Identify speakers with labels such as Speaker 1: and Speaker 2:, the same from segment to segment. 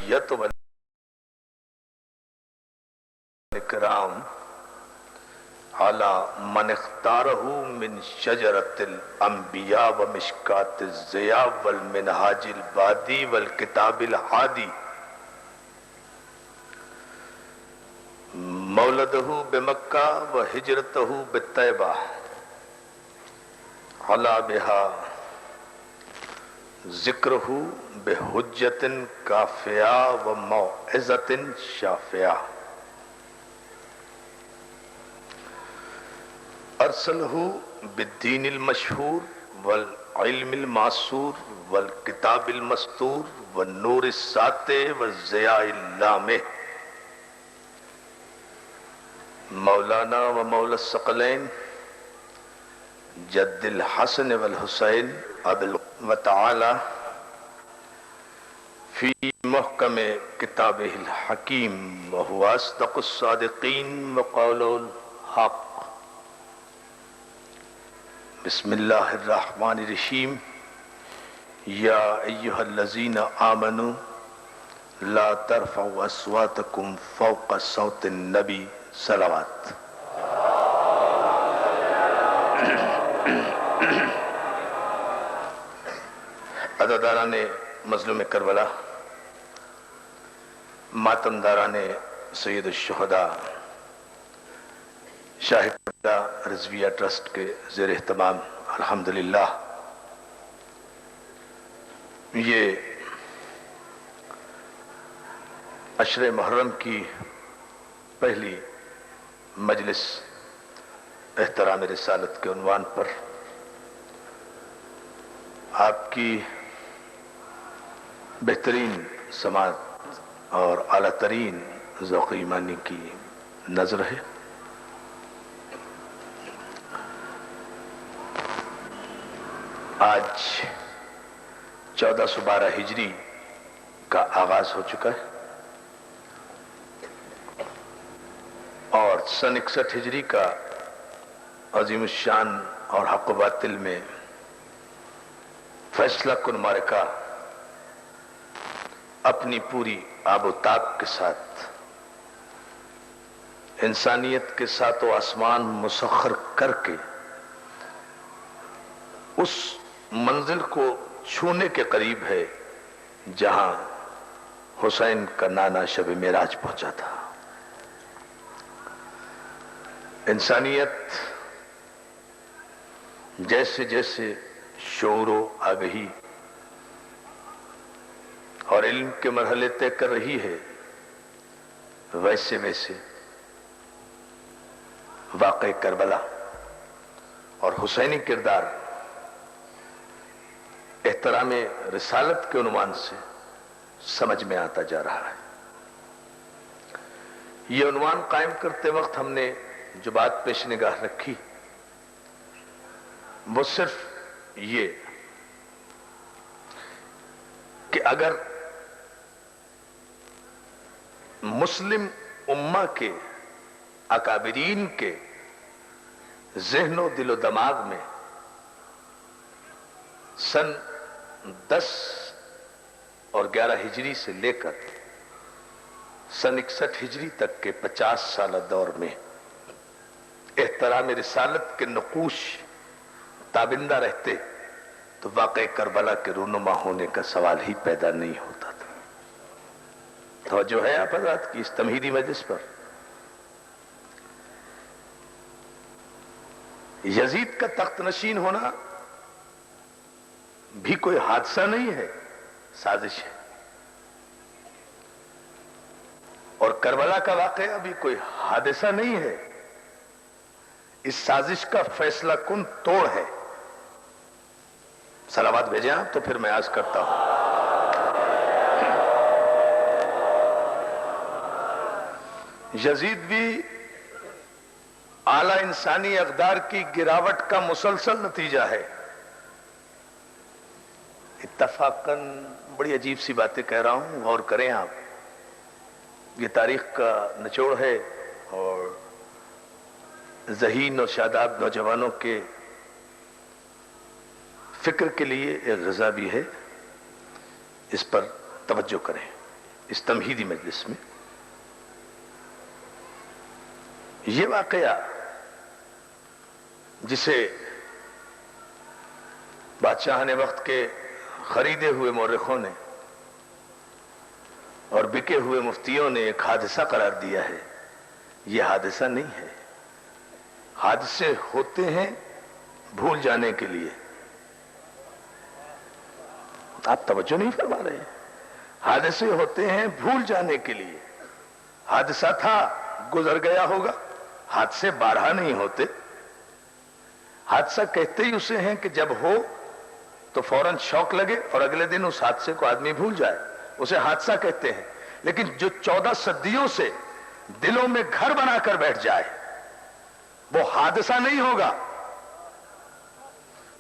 Speaker 1: البریت والاکرام علی من اختارہ من شجرۃ الانبیاء ومشکات الضیاء والمنہاج البادی والکتاب الحادی مولدہ بمکہ وہجرتہ بطیبہ علا بہا ذکرہ بحجت کافیہ وموعظۃ شافیہ ارسلہ بالدین المشہور والعلم المعصور والکتاب المستور والنور الساطع والضیاء اللامع مولانا و مولا الثقلین جد الحسن والحسین وتعالی فی محکم کتابہ الحکیم وہو اصدق الصادقین وقول الحق بسم اللہ الرحمن الرحیم یا ایہا الذین آمنوا لا ترفعوا اصواتکم فوق صوت النبی صلوات عزاداران مظلوم کربلا، ماتمداران سید الشہداء، شاہ قبلہ رضویہ ٹرسٹ کے زیر اہتمام الحمدللہ یہ عشر محرم کی پہلی مجلس احترام رسالت کے عنوان پر آپ کی بہترین سماعت اور اعلیٰ ترین ذوق ایمانی کی نظر ہے۔ آج 1412 ہجری کا آغاز ہو چکا ہے اور سن 61 ہجری کا عظیم الشان اور حق و باطل میں فیصلہ کن معرکہ اپنی پوری آب و تاب کے ساتھ انسانیت کے ساتوں آسمان مسخر کر کے اس منزل کو چھونے کے قریب ہے جہاں حسین کا نانا شب معراج پہنچا تھا۔ انسانیت جیسے جیسے شعور و آگہی اور علم کے مرحلے طے کر رہی ہے، ویسے ویسے واقع کربلا اور حسینی کردار احترام رسالت کے عنوان سے سمجھ میں آتا جا رہا ہے۔ یہ عنوان قائم کرتے وقت ہم نے جو بات پیش نگاہ رکھی وہ صرف یہ کہ اگر مسلم امہ کے اکابرین کے ذہن و دل و دماغ میں سن 10 اور 11 ہجری سے لے کر سن 61 ہجری تک کے 50 سالہ دور میں احترام رسالت کے نقوش تابندہ رہتے تو واقع کربلا کے رونما ہونے کا سوال ہی پیدا نہیں ہوتا تھا۔ توجہ ہے آپ حضرات کی اس تمہیدی مجلس پر؟ یزید کا تخت نشین ہونا بھی کوئی حادثہ نہیں ہے، سازش ہے، اور کربلا کا واقعہ بھی کوئی حادثہ نہیں ہے، اس سازش کا فیصلہ کن توڑ ہے۔ صلوات بھیجیں آپ تو پھر میں عرض کرتا ہوں۔ یزید بھی اعلی انسانی اقدار کی گراوٹ کا مسلسل نتیجہ ہے۔ اتفاقاً بڑی عجیب سی باتیں کہہ رہا ہوں، غور کریں آپ، یہ تاریخ کا نچوڑ ہے اور ذہین اور شاداب نوجوانوں کے فکر کے لیے ایک غذا بھی ہے، اس پر توجہ کریں۔ اس تمہیدی مجلس میں یہ واقعہ جسے بادشاہ نے وقت کے خریدے ہوئے مورخوں نے اور بکے ہوئے مفتیوں نے ایک حادثہ قرار دیا ہے، یہ حادثہ نہیں ہے۔ حادثے ہوتے ہیں بھول جانے کے لیے۔ آپ توجہ نہیں فرما رہے ہیں۔ حادثے ہوتے ہیں بھول جانے کے لیے۔ حادثہ تھا، گزر گیا ہوگا۔ حادثے بارہا نہیں ہوتے۔ حادثہ کہتے ہی اسے ہیں کہ جب ہو تو فوراً شوق لگے اور اگلے دن اس حادثے کو آدمی بھول جائے، اسے حادثہ کہتے ہیں۔ لیکن جو 14 صدیوں سے دلوں میں گھر بنا کر بیٹھ جائے وہ حادثہ نہیں ہوگا۔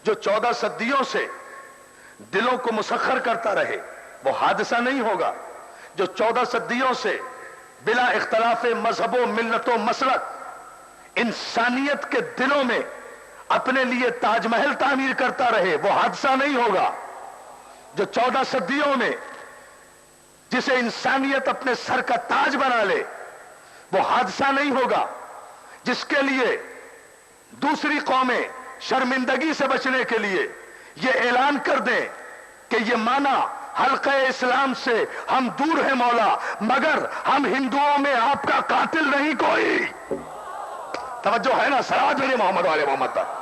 Speaker 1: جو 14 صدیوں سے دلوں کو مسخر کرتا رہے وہ حادثہ نہیں ہوگا۔ جو 14 صدیوں سے بلا اختلاف مذہب و ملت و مسلک انسانیت کے دلوں میں اپنے لیے تاج محل تعمیر کرتا رہے وہ حادثہ نہیں ہوگا۔ جو 14 صدیوں میں جسے انسانیت اپنے سر کا تاج بنا لے وہ حادثہ نہیں ہوگا۔ جس کے لیے دوسری قومیں شرمندگی سے بچنے کے لیے یہ اعلان کر دیں کہ یہ مانا حلقہ اسلام سے ہم دور ہیں مولا، مگر ہم ہندوؤں میں آپ کا قاتل نہیں کوئی۔ توجہ ہے نا؟ صلوات میرے محمد والے محمد پر۔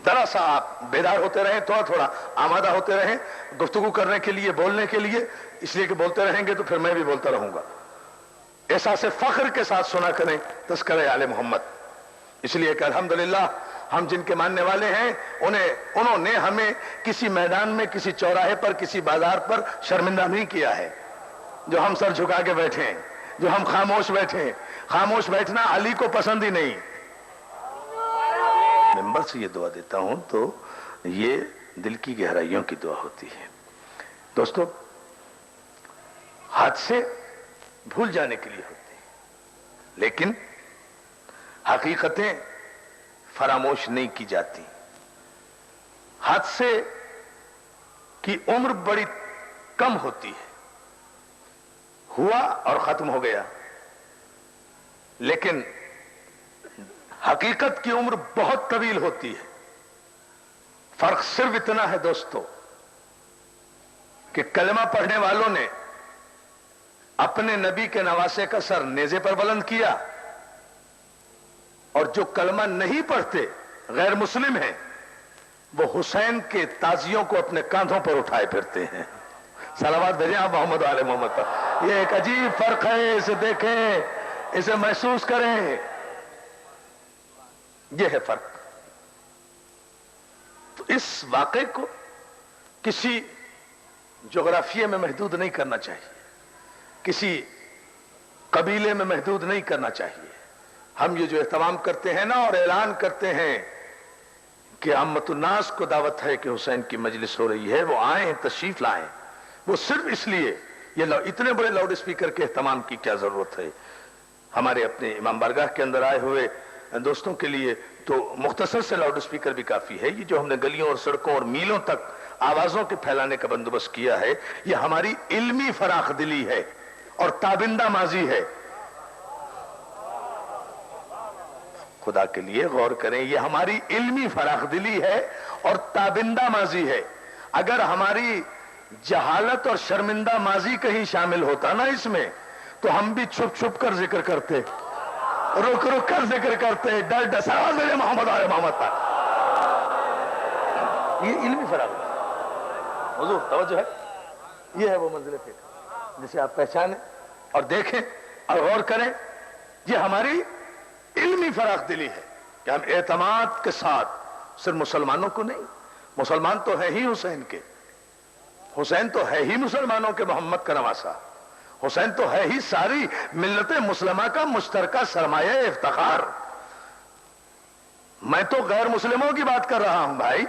Speaker 1: ذرا سا آپ بیدار ہوتے رہیں، تھوڑا تھوڑا آمادہ ہوتے رہیں گفتگو کرنے کے لیے، بولنے کے لیے، اس لیے کہ بولتے رہیں گے تو پھر میں بھی بولتا رہوں گا۔ احساس فخر کے ساتھ سنا کریں تذکرہ آل محمد، اس لیے کہ الحمدللہ ہم جن کے ماننے والے ہیں انہوں نے ہمیں کسی میدان میں، کسی چوراہے پر، کسی بازار پر شرمندہ نہیں کیا ہے۔ جو ہم سر جھکا کے بیٹھے ہیں، جو ہم خاموش بیٹھے ہیں، خاموش بیٹھنا علی کو پسند ہی نہیں۔ ممبر سے یہ دعا دیتا ہوں تو یہ دل کی گہرائیوں کی دعا ہوتی ہے۔ دوستو، حادثے بھول جانے کے لیے ہوتے ہیں لیکن حقیقتیں فراموش نہیں کی جاتی۔ حادثے کی عمر بڑی کم ہوتی ہے، ہوا اور ختم ہو گیا، لیکن حقیقت کی عمر بہت طویل ہوتی ہے۔ فرق صرف اتنا ہے دوستو کہ کلمہ پڑھنے والوں نے اپنے نبی کے نواسے کا سر نیزے پر بلند کیا، اور جو کلمہ نہیں پڑھتے، غیر مسلم ہیں، وہ حسین کے تازیوں کو اپنے کاندھوں پر اٹھائے پھرتے ہیں۔ صلوات بھیجیں آپ محمد علیہ محمد پر۔ یہ ایک عجیب فرق ہے، اسے دیکھیں، اسے محسوس کریں، یہ ہے فرق۔ تو اس واقعے کو کسی جغرافیے میں محدود نہیں کرنا چاہیے، کسی قبیلے میں محدود نہیں کرنا چاہیے۔ ہم یہ جو اہتمام کرتے ہیں نا اور اعلان کرتے ہیں کہ عامت الناس کو دعوت ہے کہ حسین کی مجلس ہو رہی ہے، وہ آئیں، تشریف لائیں، وہ صرف اس لیے، یہ اتنے بڑے لاؤڈ اسپیکر کے اہتمام کی کیا ضرورت ہے؟ ہمارے اپنے امام بارگاہ کے اندر آئے ہوئے دوستوں کے لیے تو مختصر سے لاؤڈ اسپیکر بھی کافی ہے۔ یہ جو ہم نے گلیوں اور سڑکوں اور میلوں تک آوازوں کے پھیلانے کا بندوبست کیا ہے، یہ ہماری علمی فراخ دلی ہے اور تابندہ ماضی ہے۔ خدا کے لیے غور کریں، یہ ہماری علمی فراخ دلی ہے اور تابندہ ماضی ہے۔ اگر ہماری جہالت اور شرمندہ ماضی کہیں شامل ہوتا نا اس میں، تو ہم بھی چھپ چھپ کر ذکر کرتے، رک رک کر ذکر کرتے، ڈر ڈسا میرے محمد آئے محمد پر۔ یہ علمی فراخ ہے حضور، توجہ ہے، یہ ہے وہ منزل فکر جسے آپ پہچانیں اور دیکھیں اور غور کریں۔ یہ ہماری علمی فراخ دلی ہے کہ ہم اعتماد کے ساتھ صرف مسلمانوں کو نہیں، مسلمان تو ہے ہی حسین کے، حسین تو ہے ہی مسلمانوں کے محمد کا نواسا، حسین تو ہے ہی ساری ملت مسلمہ کا مشترکہ سرمایہ افتخار۔ میں تو غیر مسلموں کی بات کر رہا ہوں بھائی،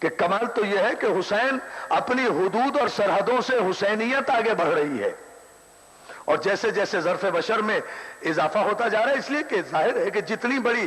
Speaker 1: کہ کمال تو یہ ہے کہ حسین اپنی حدود اور سرحدوں سے حسینیت آگے بڑھ رہی ہے، اور جیسے جیسے ظرف بشر میں اضافہ ہوتا جا رہا ہے، اس لیے کہ ظاہر ہے کہ جتنی بڑی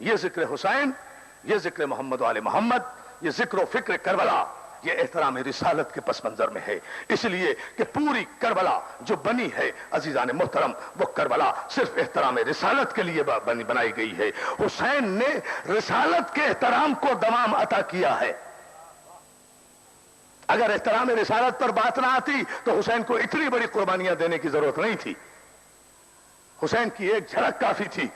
Speaker 1: یہ ذکر حسین، یہ ذکر محمد و آل محمد، یہ ذکر و فکر کربلا، یہ احترام رسالت کے پس منظر میں ہے، اس لیے کہ پوری کربلا جو بنی ہے عزیزان محترم، وہ کربلا صرف احترام رسالت کے لیے بنائی گئی ہے۔ حسین نے رسالت کے احترام کو دوام عطا کیا ہے۔ اگر احترام رسالت پر بات نہ آتی تو حسین کو اتنی بڑی قربانیاں دینے کی ضرورت نہیں تھی۔ حسین کی ایک جھلک کافی تھی،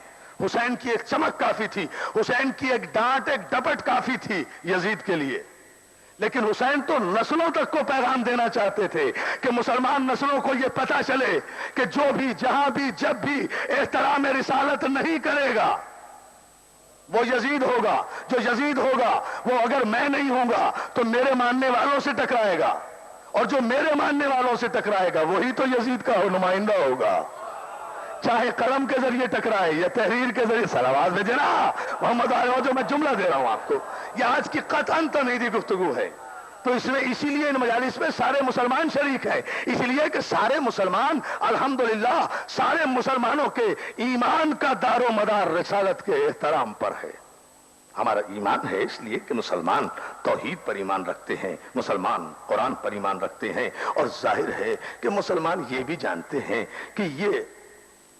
Speaker 1: حسین کی ایک چمک کافی تھی، حسین کی ایک ڈانٹ ایک ڈپٹ کافی تھی یزید کے لیے۔ لیکن حسین تو نسلوں تک کو پیغام دینا چاہتے تھے کہ مسلمان نسلوں کو یہ پتا چلے کہ جو بھی جہاں بھی جب بھی احترام رسالت نہیں کرے گا وہ یزید ہوگا، جو یزید ہوگا وہ اگر میں نہیں ہوں گا تو میرے ماننے والوں سے ٹکرائے گا، اور جو میرے ماننے والوں سے ٹکرائے گا وہی تو یزید کا نمائندہ ہوگا، چاہے قلم کے ذریعے ٹکرائے یا تحریر کے ذریعے۔ صلوات بھیجے نا محمد علیہ، جو میں جملہ دے رہا ہوں آپ کو، یہ آج کی قطعاً تنہیدی گفتگو ہے۔ تو اس میں اسی لیے ان مجالس میں سارے مسلمان شریک ہیں، اس لیے کہ سارے مسلمان الحمدللہ سارے مسلمانوں کے ایمان کا دار و مدار رسالت کے احترام پر ہے۔ ہمارا ایمان ہے اس لیے کہ مسلمان توحید پر ایمان رکھتے ہیں، مسلمان قرآن پر ایمان رکھتے ہیں، اور ظاہر ہے کہ مسلمان یہ بھی جانتے ہیں کہ یہ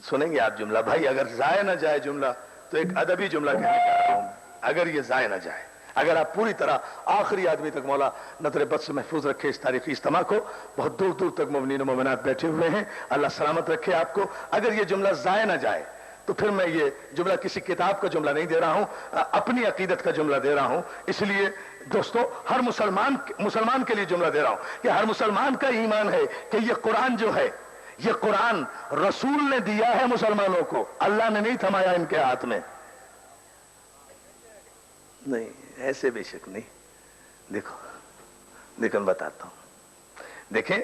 Speaker 1: سنیں گے آپ جملہ، بھائی اگر ضائع نہ جائے جملہ تو ایک ادبی جملہ کہنے جا رہا ہوں، اگر یہ ضائع نہ جائے، اگر آپ پوری طرح آخری آدمی تک مولا نظر بد سے محفوظ رکھے اس تاریخی اجتماع کو، بہت دور دور تک مومنین و مومنات بیٹھے ہوئے ہیں، اللہ سلامت رکھے آپ کو، اگر یہ جملہ ضائع نہ جائے تو پھر میں یہ جملہ کسی کتاب کا جملہ نہیں دے رہا ہوں، اپنی عقیدت کا جملہ دے رہا ہوں، اس لیے دوستو ہر مسلمان کے لیے جملہ دے رہا ہوں کہ ہر مسلمان کا ایمان ہے کہ یہ قرآن جو ہے، یہ قرآن رسول نے دیا ہے مسلمانوں کو، اللہ نے نہیں تھمایا ان کے ہاتھ میں، نہیں ایسے بے شک نہیں۔ دیکھو لیکن بتاتا ہوں، دیکھیں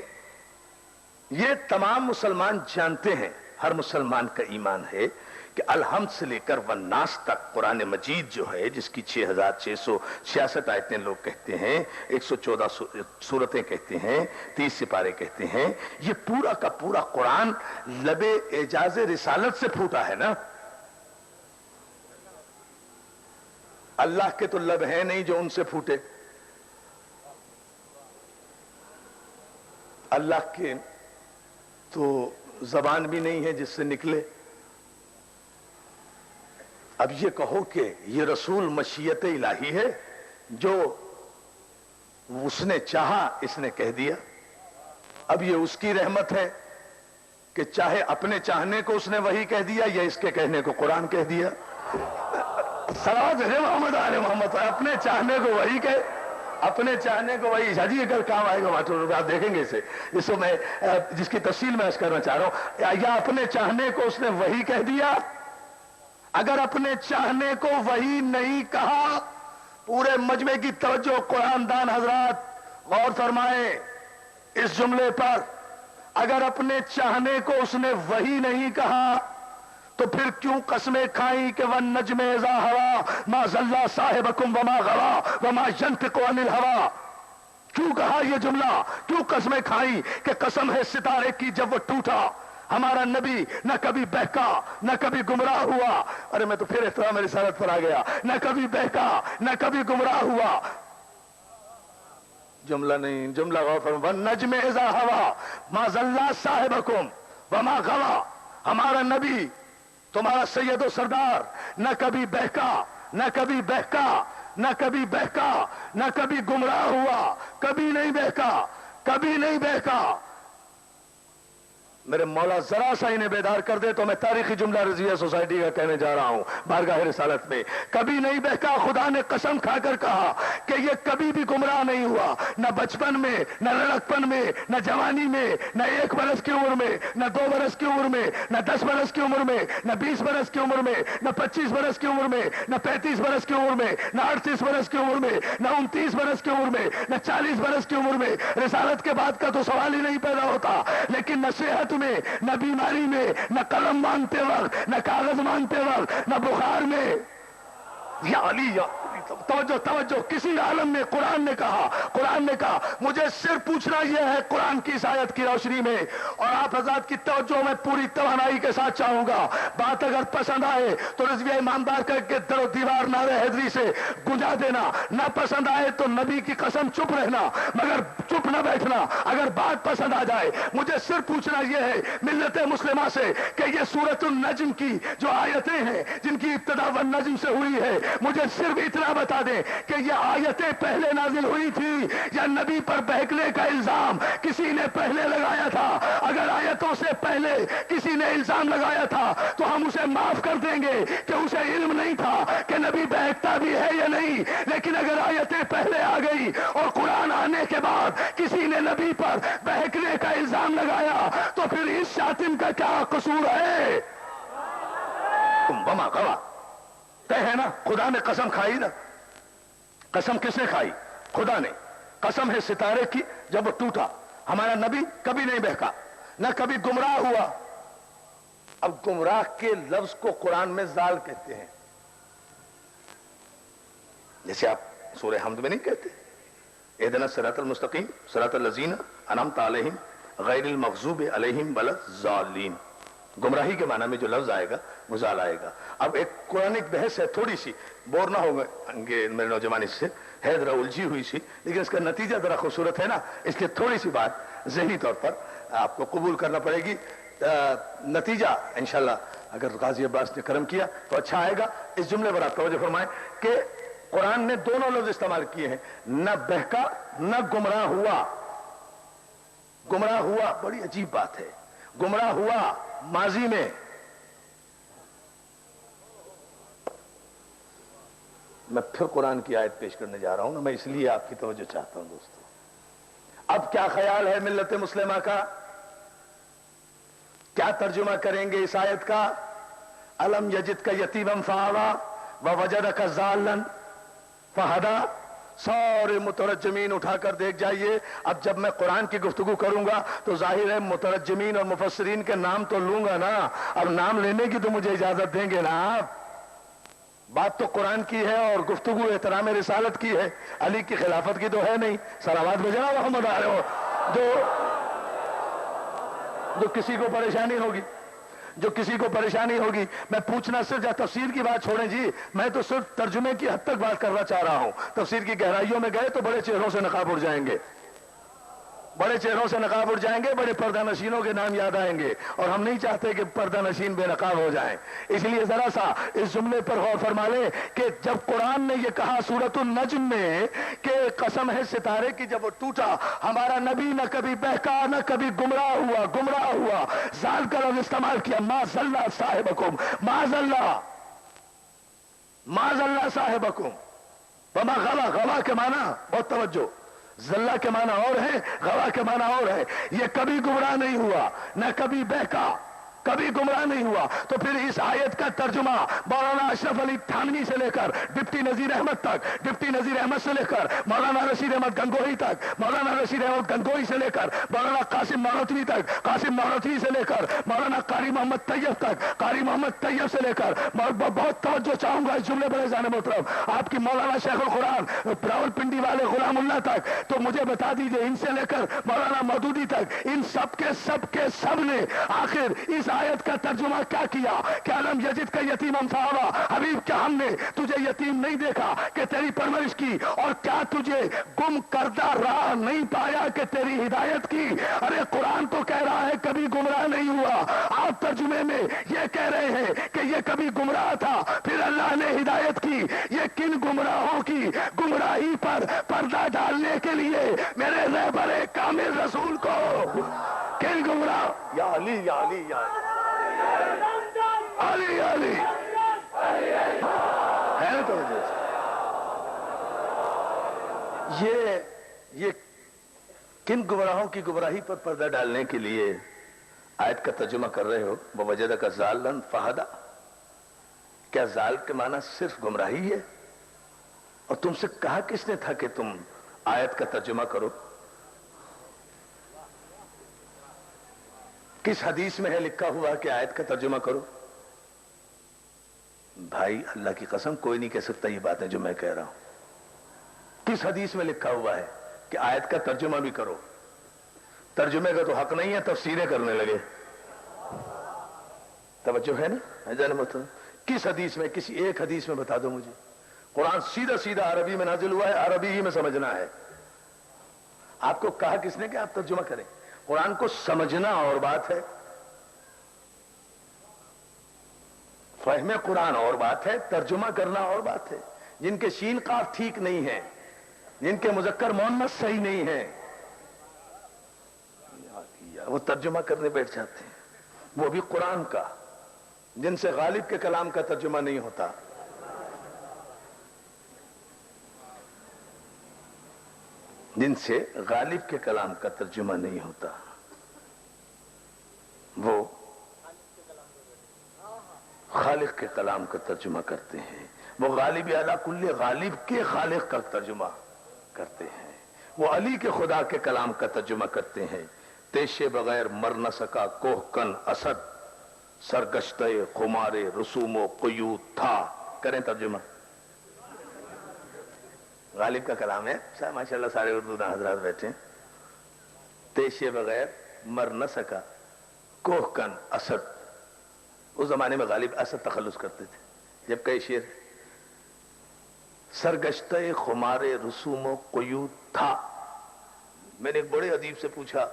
Speaker 1: یہ تمام مسلمان جانتے ہیں، ہر مسلمان کا ایمان ہے کہ الحمد سے لے کر والناس تک قرآن مجید جو ہے، جس کی 6666 آیتیں لوگ کہتے ہیں، 114 سورتیں کہتے ہیں، 30 سپارے کہتے ہیں، یہ پورا کا پورا قرآن لب اعجاز رسالت سے پھوٹا ہے نا۔ اللہ کے تو لب ہے نہیں جو ان سے پھوٹے، اللہ کے تو زبان بھی نہیں ہے جس سے نکلے۔ اب یہ کہو کہ یہ رسول مشیت الہی ہے، جو اس نے چاہا اس نے کہہ دیا، اب یہ اس کی رحمت ہے کہ چاہے اپنے چاہنے کو اس نے وہی کہہ دیا یا اس کے کہنے کو قرآن کہہ دیا۔ صلوات ہے محمد علیہ محمد، اپنے چاہنے کو وہی کہے، اپنے چاہنے کو وہی حجی اگر کام آئے گا آپ دیکھیں گے اسے، جس کو میں جس کی تفصیل میں کرنا چاہ رہا ہوں، یا اپنے چاہنے کو اس نے وہی کہہ دیا۔ اگر اپنے چاہنے کو وہی نہیں کہا، پورے مجمع کی توجہ قرآن دان حضرات غور فرمائیں اس جملے پر، اگر اپنے چاہنے کو اس نے وہی نہیں کہا تو پھر کیوں قسمیں کھائیں کہ وَالنَّجْمِ إِذَا هَوَىٰ مَا ضَلَّ صَاحِبُكُمْ وَمَا غَوَىٰ وَمَا يَنطِقُ عَنِ الْهَوَىٰ، کیوں کہا یہ جملہ، کیوں قسمیں کھائیں کہ قسم ہے ستارے کی جب وہ ٹوٹا، ہمارا نبی نہ کبھی بہکا نہ کبھی گمراہ ہوا۔ ارے میں تو پھر احترام رسالت پر آ گیا، نہ کبھی بہکا نہ کبھی گمراہ ہوا۔ جملہ نہیں، جملہ غور فرمائیں، وَالنَّجْمِ إِذَا هَوَىٰ مَا ضَلَّ صَاحِبُكُمْ وَمَا غَوَىٰ، ہمارا نبی تمہارا سید و سردار نہ کبھی بہکا نہ کبھی بہکا نہ کبھی بہکا نہ کبھی گمراہ ہوا، کبھی نہیں بہکا کبھی نہیں بہکا۔ میرے مولا ذرا سا انہیں بیدار کر دے تو میں تاریخی جملہ رضیہ سوسائٹی کا کہنے جا رہا ہوں بارگاہ رسالت میں، کبھی نہیں بہکا۔ خدا نے قسم کھا کر کہا کہ یہ کبھی بھی گمراہ نہیں ہوا، نہ بچپن میں نہ لڑکپن میں نہ جوانی میں نہ 1 برس کی عمر میں نہ 2 برس کی عمر میں نہ 10 برس کی عمر میں نہ 20 برس کی عمر میں نہ 25 برس کی عمر میں نہ 35 برس کی عمر میں نہ 38 برس کی عمر میں نہ 29 برس کی عمر میں نہ 40 برس کی عمر میں۔ رسالت کے بعد کا تو سوال ہی نہیں پیدا ہوتا، لیکن نہ صحت میں نہ بیماری میں نہ قلم مانگتے وقت نہ کاغذ مانگتے وقت نہ بخار میں، یا علی یا علی توجہ توجہ، کسی عالم نے، قرآن نے کہا مجھے صرف پوچھنا یہ ہے قرآن کی اس آیت کی روشنی میں، اور آپ حضرات کی توجہ میں پوری توانائی کے ساتھ چاہوں گا، بات اگر پسند آئے تو رضویہ امامدار کر کے در و دیوار نعرہ حیدری سے گنجا دینا، نہ پسند آئے تو نبی کی قسم چپ رہنا، مگر چپ نہ بیٹھنا۔ اگر بات پسند آ جائے، مجھے صرف پوچھنا یہ ہے ملت مسلمہ سے کہ یہ سورۃ النجم کی جو آیتیں ہیں جن کی ابتدا والنجم سے ہوئی ہے، مجھے صرف اتنا بتا دیں کہ یہ آیتیں پہلے نازل ہوئی تھی یا نبی پر بہکنے کا الزام کسی نے پہلے لگایا تھا؟ اگر آیتوں سے پہلے کسی نے الزام لگایا تھا تو ہم اسے معاف کر دیں گے کہ اسے علم نہیں تھا کہ نبی بہکتا بھی ہے یا نہیں، لیکن اگر آیتیں پہلے آ گئی اور قرآن آنے کے بعد کسی نے نبی پر بہکنے کا الزام لگایا تو پھر اس شاطم کا کیا قصور ہے؟ تم بما گوا طے ہے نا، خدا نے قسم کھائی نا۔ قسم کس نے کھائی؟ خدا نے۔ قسم ہے ستارے کی جب وہ ٹوٹا، ہمارا نبی کبھی نہیں بہکا، نہ کبھی گمراہ ہوا۔ اب گمراہ کے لفظ کو قرآن میں زال کہتے ہیں، جیسے آپ سورہ حمد میں نہیں کہتے اہدنا الصراط المستقیم صراط الذین انعمت علیہم غیر المغضوب علیہم ولا الضالین، گمراہی کے معنی میں جو لفظ آئے گا وہ زال آئے گا۔ اب ایک قرآن بحث ہے، تھوڑی سی بور نہ ہو گئے میرے نوجوان، اس سے ہے ذرا الجھی ہوئی سی، لیکن اس کا نتیجہ ذرا خوبصورت ہے نا، اس لیے تھوڑی سی بات ذہنی طور پر آپ کو قبول کرنا پڑے گی۔ نتیجہ انشاءاللہ اگر غازی عباس نے کرم کیا تو اچھا آئے گا۔ اس جملے پر آپ توجہ فرمائیں کہ قرآن نے دونوں لفظ استعمال کیے ہیں، نہ بہکا نہ گمراہ ہوا۔ گمراہ ہوا بڑی عجیب بات ہے، گمراہ ہوا ماضی میں۔ میں پھر قرآن کی آیت پیش کرنے جا رہا ہوں نا، میں اس لیے آپ کی توجہ چاہتا ہوں دوستو۔ اب کیا خیال ہے ملت مسلمہ کا؟ کیا ترجمہ کریں گے اس آیت کا؟ الم یجد کا یتیما فآویٰ ووجدک ضالا فہدیٰ۔ سارے مترجمین اٹھا کر دیکھ جائیے، اب جب میں قرآن کی گفتگو کروں گا تو ظاہر ہے مترجمین اور مفسرین کے نام تو لوں گا نا، اب نام لینے کی تو مجھے اجازت دیں گے نا آپ؟ بات تو قرآن کی ہے اور گفتگو احترام رسالت کی ہے، علی کی خلافت کی تو ہے نہیں۔ صلوات بجا محمد آ رہے ہو جو کسی کو پریشانی ہوگی، جو کسی کو پریشانی ہوگی، میں پوچھنا صرف تفسیر کی بات چھوڑیں جی، میں تو صرف ترجمے کی حد تک بات کرنا چاہ رہا ہوں۔ تفسیر کی گہرائیوں میں گئے تو بڑے چہروں سے نقاب اڑ جائیں گے، بڑے چہروں سے نقاب اڑ جائیں گے، بڑے پردہ نشینوں کے نام یاد آئیں گے، اور ہم نہیں چاہتے کہ پردہ نشین بے نقاب ہو جائیں۔ اس لیے ذرا سا اس جملے پر غور فرما لیں کہ جب قرآن نے یہ کہا سورۃ النجم میں کہ قسم ہے ستارے کی جب وہ ٹوٹا، ہمارا نبی نہ کبھی بہکا نہ کبھی گمراہ ہوا، زال کا لفظ استعمال کیا، ما ضل صاحبکم، ما ضل صاحبکم وما غوا۔ غوا کے معنی بہت توجہ، ذلہ کے معنی اور ہے، غوا کے معنی اور ہے۔ یہ کبھی گمراہ نہیں ہوا نہ کبھی بہکا، کبھی گمراہ نہیں ہوا۔ تو پھر اس آیت کا ترجمہ مولانا اشرف علی تھانوی سے لے کر ڈپٹی نذیر احمد تک، ڈپٹی نذیر احمد سے لے کر مولانا رشید احمد گنگوہی تک، مولانا رشید احمد گنگوہی سے لے کر مولانا قاسم نانوتوی تک، قاسم نانوتوی سے لے کر مولانا قاری محمد طیب تک، قاری محمد طیب سے لے کر بہت توجہ چاہوں گا اس جملے پر عزیزان محترم، آپ کی مولانا شیخ القرآن راول پنڈی والے غلام اللہ تک، تو مجھے بتا دیجئے ان سے لے کر مولانا مودودی تک، ان سب کے سب نے آخر اس آیت کا ترجمہ کیا کیا کہ الم یجد کا یتیما فآویٰ۔ حبیب کیا ہم نے تجھے یتیم نہیں دیکھا کہ تیری پرورش کی، اور کیا تجھے گم کردہ راہ نہیں پایا کہ تیری ہدایت کی؟ ارے قرآن تو کہہ رہا ہے کبھی گمراہ نہیں ہوا، آپ ترجمے میں یہ کہہ رہے ہیں کہ یہ کبھی گمراہ تھا پھر اللہ نے ہدایت کی۔ یہ کن گمراہوں کی گمراہی پر پردہ ڈالنے کے لیے میرے رہبر کامل رسول کو کن گمراہ، یا علی یا علی یا علی علی ہے نا تو یہ کن گمراہوں کی گمراہی پر پردہ ڈالنے کے لیے آیت کا ترجمہ کر رہے ہو؟ ووجدک ضالا فہدیٰ۔ کیا زال کے معنی صرف گمراہی ہے؟ اور تم سے کہا کس نے تھا کہ تم آیت کا ترجمہ کرو؟ کس حدیث میں ہے لکھا ہوا کہ آیت کا ترجمہ کرو؟ بھائی اللہ کی قسم کوئی نہیں کہہ سکتا یہ باتیں جو میں کہہ رہا ہوں. کس حدیث میں لکھا ہوا ہے کہ آیت کا ترجمہ بھی کرو؟ ترجمے کا تو حق نہیں ہے، تفسیریں کرنے لگے. توجہ ہے نا جان محترم؟ کس حدیث میں؟ کسی ایک حدیث میں بتا دو مجھے. قرآن سیدھا سیدھا عربی میں نازل ہوا ہے، عربی ہی میں سمجھنا ہے. آپ کو کہا کس نے کہ آپ ترجمہ کریں؟ قرآن کو سمجھنا اور بات ہے، فہم قرآن اور بات ہے، ترجمہ کرنا اور بات ہے. جن کے شین قاف ٹھیک نہیں ہیں، جن کے مذکر مؤنث صحیح نہیں ہیں، وہ ترجمہ کرنے بیٹھ جاتے ہیں، وہ بھی قرآن کا، جن سے غالب کے کلام کا ترجمہ نہیں ہوتا. جن سے غالب کے کلام کا ترجمہ نہیں ہوتا وہ خالق کے کلام کا ترجمہ کرتے ہیں. وہ غالب اعلی کل غالب کے خالق کا ترجمہ کرتے ہیں. وہ علی کے خدا کے کلام کا ترجمہ کرتے ہیں. تیشے بغیر مر نہ سکا کوہ کن اسد، سرگشتہ خمار رسوم و قیود تھا. کریں ترجمہ. غالب کا کلام ہے، ماشاءاللہ سارے اردو داں حضرات بیٹھے ہیں. تیشے بغیر مر نہ سکا کوہ کن اسد. اس زمانے میں غالب اسد تخلص کرتے تھے. جب کئی شعر سرگشتہ خمار رسوم و قیود تھا. میں نے ایک بڑے ادیب سے پوچھا،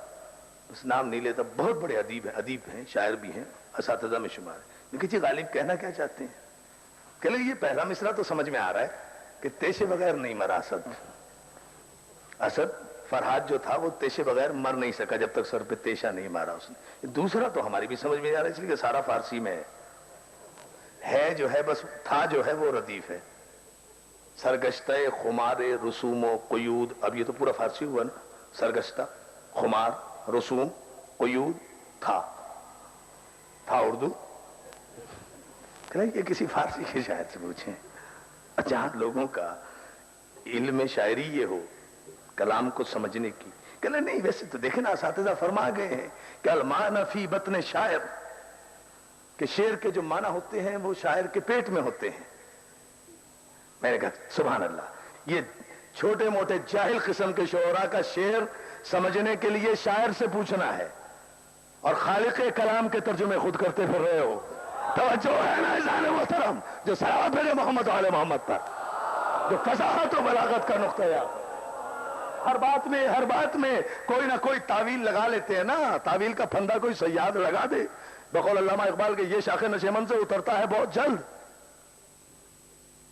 Speaker 1: اس نام نہیں لیتا، بہت بڑے ادیب ہیں، شاعر بھی ہیں، اساتذہ میں شمار ہے. لیکن جی غالب کہنا کیا چاہتے ہیں؟ کہ لیں یہ پہلا مصرع تو سمجھ میں آ رہا ہے کہ تیشے بغیر نہیں مرا اسد. اسد فرہاد جو تھا وہ تیشے بغیر مر نہیں سکا جب تک سر پہ تیشہ نہیں مارا اس نے. دوسرا تو ہماری بھی سمجھ میں نہیں آ رہا ہے، اس لیے کہ سارا فارسی میں ہے جو ہے، بس تھا جو ہے وہ ردیف ہے. سرگشتہ خمار رسوم و قیود. اب یہ تو پورا فارسی ہوا نا. سرگشتہ خمار رسوم قیود تھا اردو. یہ کسی فارسی کے شاعر سے پوچھیں. جہاں لوگوں کا علم شاعری یہ ہو، کلام کو سمجھنے کی. کہنا نہیں ویسے تو دیکھیں نا اساتذہ فرما گئے ہیں کہ المعنی فی بطن شاعر، کہ شعر کے جو معنی ہوتے ہیں وہ شاعر کے پیٹ میں ہوتے ہیں. میں نے کہا سبحان اللہ، یہ چھوٹے موٹے جاہل قسم کے شعراء کا شعر سمجھنے کے لیے شاعر سے پوچھنا ہے، اور خالق کلام کے ترجمے خود کرتے پھر رہے ہو. توجہ ہے نا عزیزان محترم؟ جو صلوات بھیجے محمد و آل محمد پر، جو فصاحت و بلاغت کا نقطہ ہے. ہر بات میں کوئی نہ کوئی تعویل لگا لیتے ہیں نا. تعویل کا پھندا کوئی صیاد لگا دے. بقول علامہ اقبال کے یہ شاخ نشیمن سے اترتا ہے بہت جلد.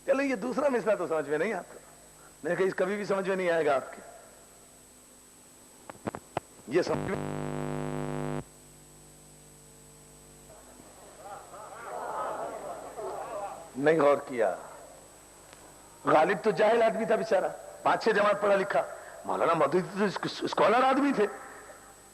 Speaker 1: چلو یہ دوسرا مصرع تو سمجھ میں نہیں آتا. میں نے کہا کبھی بھی سمجھ میں نہیں آئے گا آپ کے. یہ سمجھ نہیں غور کیا. غالب تو جاہل آدمی تھا بیچارہ، 5-6 جماعت پڑھا لکھا. مولانا مودودی تو اسکالر آدمی تھے.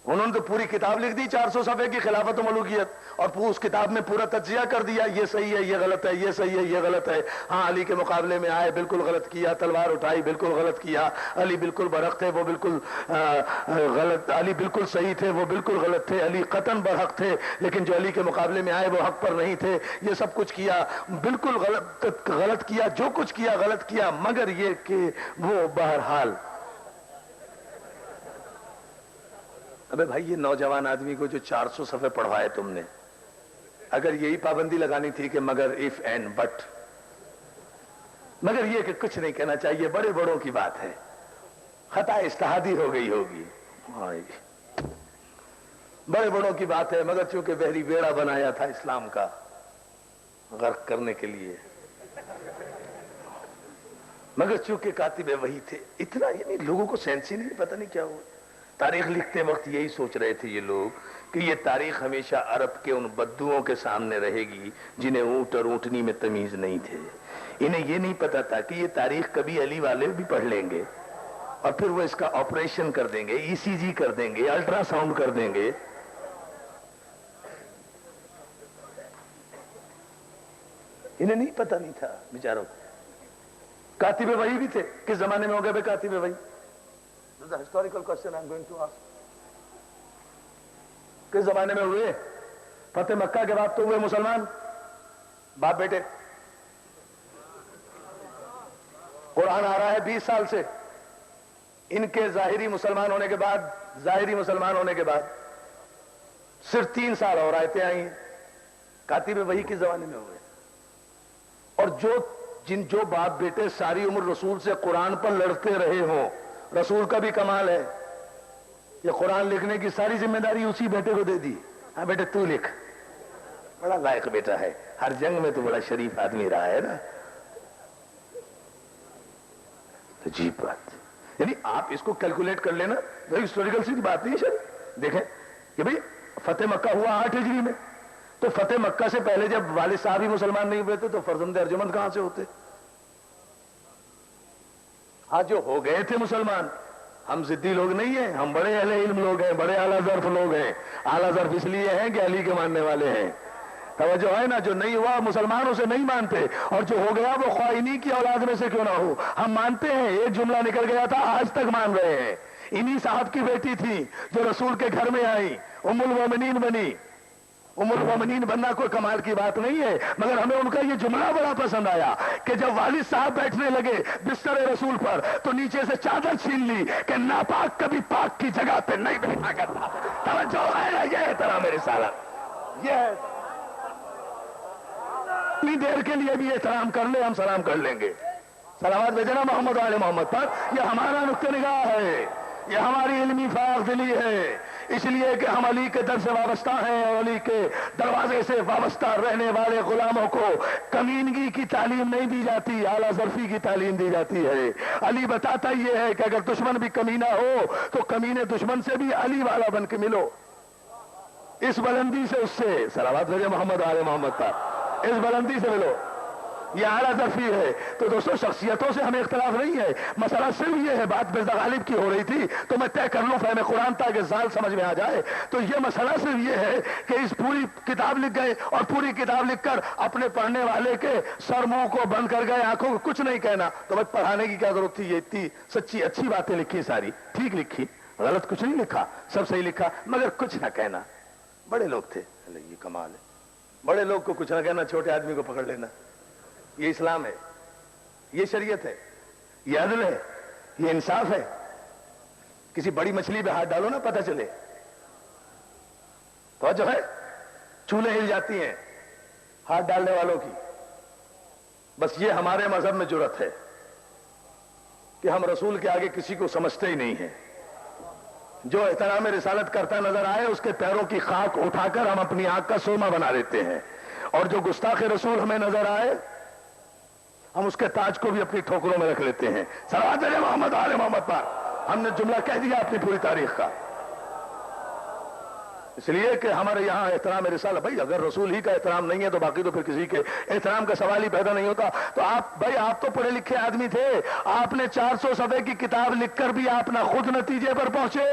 Speaker 1: انہوں نے تو پوری کتاب لکھ دی 400 صفحے کی، خلافت و ملوکیت، اور اس کتاب میں پورا تجزیہ کر دیا. یہ صحیح ہے، یہ غلط ہے، یہ صحیح ہے، یہ غلط ہے. ہاں علی کے مقابلے میں آئے، بالکل غلط کیا. تلوار اٹھائی، بالکل غلط کیا. علی بالکل برحق تھے، وہ بالکل غلط. علی بالکل صحیح تھے، وہ بالکل غلط تھے. علی قطعاً برحق تھے، لیکن جو علی کے مقابلے میں آئے وہ حق پر نہیں تھے. یہ سب کچھ کیا، بالکل غلط کیا، جو کچھ کیا غلط کیا، مگر یہ کہ وہ بہرحال. ابے بھائی یہ نوجوان آدمی کو جو 400 صفحے پڑھوائے تم نے، اگر یہی پابندی لگانی تھی کہ مگر اف اینڈ بٹ، مگر یہ کہ کچھ نہیں کہنا چاہیے، بڑے بڑوں کی بات ہے، خطا اجتہادی ہو گئی ہوگی، بڑے بڑوں کی بات ہے، مگر چونکہ بحری بیڑا بنایا تھا اسلام کا غرق کرنے کے لیے، مگر چونکہ کاتب وہی تھے. اتنا یعنی لوگوں کو سینس ہی نہیں، پتہ نہیں کیا ہوا. تاریخ لکھتے وقت یہی سوچ رہے تھے یہ لوگ کہ یہ تاریخ ہمیشہ عرب کے ان بدوؤں کے سامنے رہے گی جنہیں اونٹ اور اونٹنی میں تمیز نہیں تھے. انہیں یہ نہیں پتا تھا کہ یہ تاریخ کبھی علی والے بھی پڑھ لیں گے اور پھر وہ اس کا آپریشن کر دیں گے، ای سی جی کر دیں گے، الٹرا ساؤنڈ کر دیں گے. انہیں نہیں پتا نہیں تھا بیچاروں کو. کاتب وحی بھی تھے. کس زمانے میں ہو گئے بے کاتب وحی؟ This is a historical question I'm going to ask. کس زمانے میں ہوئے؟ فتح مکہ کے بعد تو ہوئے مسلمان، باپ بیٹے. قرآن آ رہا ہے 20 سال سے. ان کے ظاہری مسلمان ہونے کے بعد صرف 3 سال اور آیتیں آئی ہیں. کاتب وحی کے زمانے میں ہوئے. اور جو باپ بیٹے ساری عمر رسول سے قرآن پر لڑتے رہے ہوں, رسول کا بھی کمال ہے, یہ قرآن لکھنے کی ساری ذمہ داری اسی بیٹے کو دے دی. ہاں بیٹے تو لکھ. بڑا لائق بیٹا ہے, ہر جنگ میں تو بڑا شریف آدمی رہا ہے نا. عجیب بات. یعنی آپ اس کو کیلکولیٹ کر لینا, ہسٹوریکل سی بات نہیں ہے. دیکھیں کہ بھئی فتح مکہ ہوا 8 ہجری میں, تو فتح مکہ سے پہلے جب والد صاحب ہی مسلمان نہیں ہوئے تھے تو فرزند ارجمند کہاں سے ہوتے؟ ہاں جو ہو گئے تھے مسلمان, ہم ضدی لوگ نہیں ہیں, ہم بڑے اہل علم لوگ ہیں, بڑے اعلیٰ ظرف لوگ ہیں. اعلیٰ ظرف اس لیے ہیں کہ علی کے ماننے والے ہیں. توجہ ہے نا. جو نہیں ہوا مسلمان اسے نہیں مانتے, اور جو ہو گیا وہ خواہینی کی اولاد میں سے کیوں نہ ہو ہم مانتے ہیں. ایک جملہ نکل گیا تھا, آج تک مان رہے ہیں. انہی صاحب کی بیٹی تھی جو رسول کے گھر میں آئی, ام المومنین بنی. ام المومنین بننا کوئی کمال کی بات نہیں ہے, مگر ہمیں ان کا یہ جملہ بڑا پسند آیا کہ جب والد صاحب بیٹھنے لگے بستر رسول پر تو نیچے سے چادر چھین لی کہ ناپاک کبھی پاک کی جگہ پہ نہیں بیٹھا کرتا. توجہ ہے نا, یہ احترام رسالت. یہ اتنی دیر کے لیے بھی احترام کر لے, ہم سلام کر لیں گے. سلامات بھیجنا محمد وعلی محمد پر. یہ ہمارا نقطہ نگاہ ہے, یہ ہماری علمی فراخ دلی ہے, اس لیے کہ ہم علی کے در سے وابستہ ہیں, اور علی کے دروازے سے وابستہ رہنے والے غلاموں کو کمینگی کی تعلیم نہیں دی جاتی, اعلیٰ ظرفی کی تعلیم دی جاتی ہے. علی بتاتا یہ ہے کہ اگر دشمن بھی کمینہ ہو تو کمینے دشمن سے بھی علی والا بن کے ملو. اس بلندی سے, اس سے صلوات بھیجے محمد وعلی محمد پر, اس بلندی سے ملو. یہ اعلیٰ ظرفی ہے. تو دوستو شخصیتوں سے ہمیں اختلاف نہیں ہے, مسئلہ صرف یہ ہے, بات مرزا غالب کی ہو رہی تھی تو میں طے کر لوں فہم قرآن تاکہ زال سمجھ میں آ جائے. تو یہ مسئلہ صرف یہ ہے کہ اس پوری کتاب لکھ گئے, اور پوری کتاب لکھ کر اپنے پڑھنے والے کے سر منہ کو بند کر گئے, آنکھوں کو کچھ نہیں کہنا. تو بھائی پڑھانے کی کیا ضرورت تھی؟ یہ اتنی سچی اچھی باتیں لکھی, ساری ٹھیک لکھی, غلط کچھ نہیں لکھا, سب صحیح لکھا, مگر کچھ نہ کہنا. بڑے لوگ تھے, یہ کمال ہے. بڑے لوگ کو کچھ نہ کہنا, چھوٹے آدمی کو پکڑ لینا. یہ اسلام ہے, یہ شریعت ہے, یہ عدل ہے, یہ انصاف ہے. کسی بڑی مچھلی پہ ہاتھ ڈالو نا, پتہ چلے. تو جو ہے چولہے ہل جاتی ہیں ہاتھ ڈالنے والوں کی. بس یہ ہمارے مذہب میں جرت ہے کہ ہم رسول کے آگے کسی کو سمجھتے ہی نہیں ہیں. جو احترام رسالت کرتا نظر آئے اس کے پیروں کی خاک اٹھا کر ہم اپنی آنکھ کا سوما بنا لیتے ہیں, اور جو گستاخ رسول ہمیں نظر آئے ہم اس کے تاج کو بھی اپنی ٹھوکروں میں رکھ لیتے ہیں. صلوات محمد آل محمد پر. ہم نے جملہ کہہ دیا اپنی پوری تاریخ کا, اس لیے کہ ہمارے یہاں احترام رسالت. بھائی اگر رسول ہی کا احترام نہیں ہے تو باقی تو پھر کسی کے احترام کا سوال ہی پیدا نہیں ہوتا. تو آپ تو پڑھے لکھے آدمی تھے, آپ نے 400 صفحے کی کتاب لکھ کر بھی آپ نہ خود نتیجے پر پہنچے,